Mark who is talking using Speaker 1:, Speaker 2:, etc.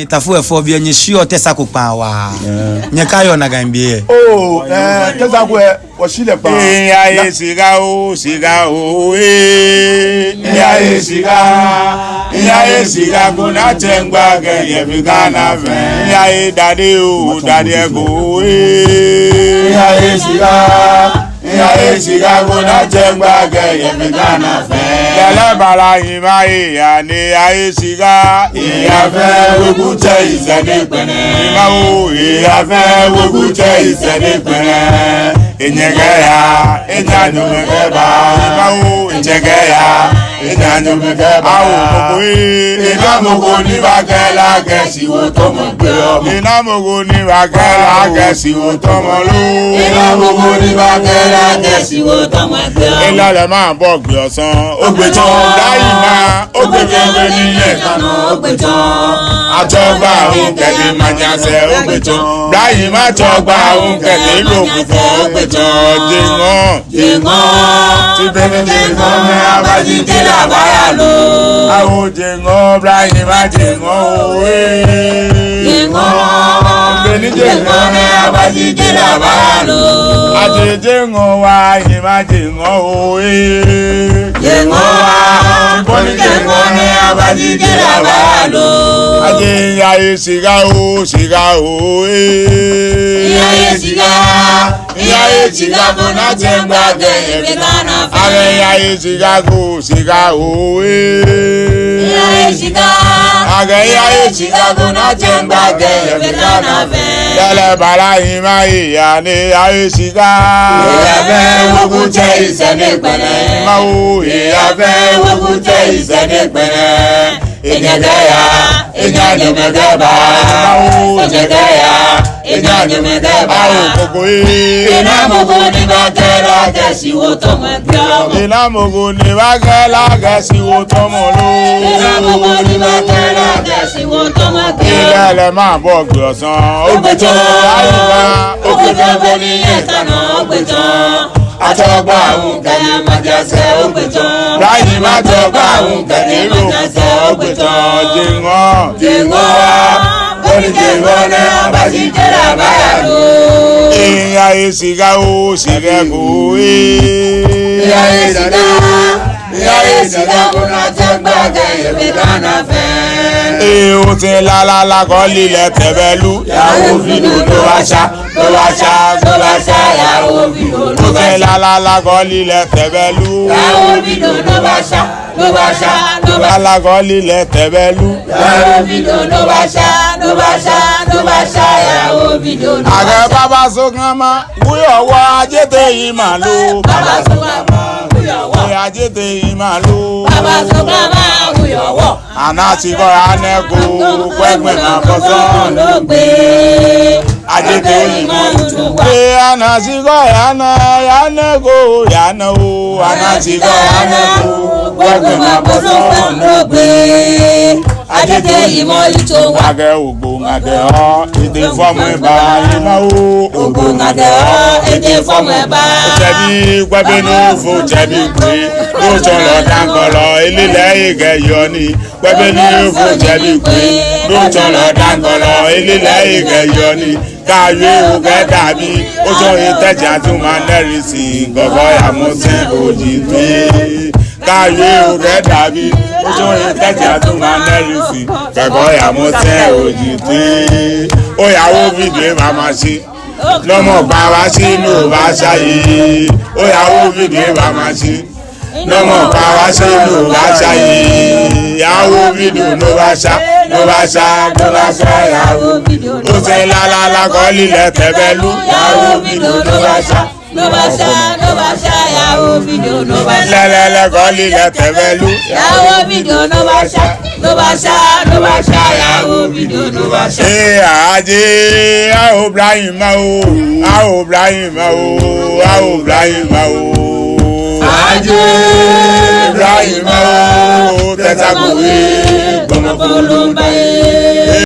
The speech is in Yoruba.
Speaker 1: Tafu for be any sure Tessaco power. Nyakayo Nagambie.
Speaker 2: Oh, Tessaco was she the power?
Speaker 3: Yeah, Sigao, yeah, Siga, yeah, Siga, go not take back, every kind of yeah, daddy, go, yeah, Siga. Yeah, Siga, go not take back, every kind of Bala Imai, and I Siga, we could chase a different. We could chase a different. In Yagaya, in Yanumeba, in Jagaya, in Yanumeba, in Amogoni Bagala, guess you will come up. In Amogoni Bagala, guess you will come up. In Amogoni Bagala, guess you will come up. In Lalaman Bog, your son, Obeton, Daima, Obeton, I talk about getting my answer, Obeton, Daima talk about getting Obeton. Jingo, Tibene Jingo, Abaji Telabayalo. I would Jingo, Brahima Jingo, Jingo, Jingo, Abaji Telabayalo. I did Jingo, I imagine, Jingo, Jingo, Abaji Telabayalo. I did Sigao, Yeah, Chicago, not Zimbabwe, every kind of Agaya, Chicago, Agaya, Chicago, not Zimbabwe, every kind of Bala Imai, and Ayasiga, we could chase and it, Mau, we could chase and it, in Yagaya, in Yanumagaba, in Yagaya, in Yanumagaba, in Amogoni Bagala, guess you will come and go. In Amogoni Bagala, guess you will come on. In Amogoni Bagala, guess you will come and go. In Alaman Bog, your son, Obeton, Obeton, I talk about Majas, Obeton, Rahima talk about Majas, Obeton, Jingo. Yeah, Sigao, Sigago, yeah, Sigago, not take back every kind of thing. La Goli, let the Belu, Yahu, Novasha, Yahu, La Goli, let the Belu, Yahu, Novasha. La Goli, let the Belu, Baba Sogama, we are Wajete Imalu, Baba Sogama, we are Wajete Imalu, Baba Sogama, we are Wa, Anatigo Anego, Quagman, Ajete Imalu, Anasigo Yanego, Anasigo Anego, Quagman, Ajete Imalu, Aga Ubu, Aga, it from my by Ubu, Aga, it from my by Jabi, Wabino, for Jabi, no Cholo Dangolo, Ilile Gayoni, Wabino, for Jabi, no Cholo Dangolo, Ilile Gayoni, Kayu, Gadabi, Ojo Itaja, Manderisi, Gogoya Mose, Oji, Kayu, Gadabi, Ojo Itaja, Manderisi, Gogoya Mose, Oji, Oya, video, Mama, she. Lọ́mọ bá wá sínú bá ṣayé ó yàwó fìdí bá máa ṣe lọ́mọ bá wá sínú bá ṣayé yàwó fìdí ló bá ṣá yàwó fìdí ó ṣe lálálá kọ́ lílẹ̀ tẹ́bẹ́lú yàwó fìdí ló bá ṣá yàwó fìdí ló bá ṣá lẹ́lẹ́lẹ́ kọ́ lílẹ̀ tẹ́bẹ́lú yàwó fìdí ló bá ṣá yàwó fìdí ló bá ṣá. Ṣé àjẹ́ Ibrahim Ajé Ibrahim tẹ́tàkùnrin gbọmọgbọmọ ló ń báyé.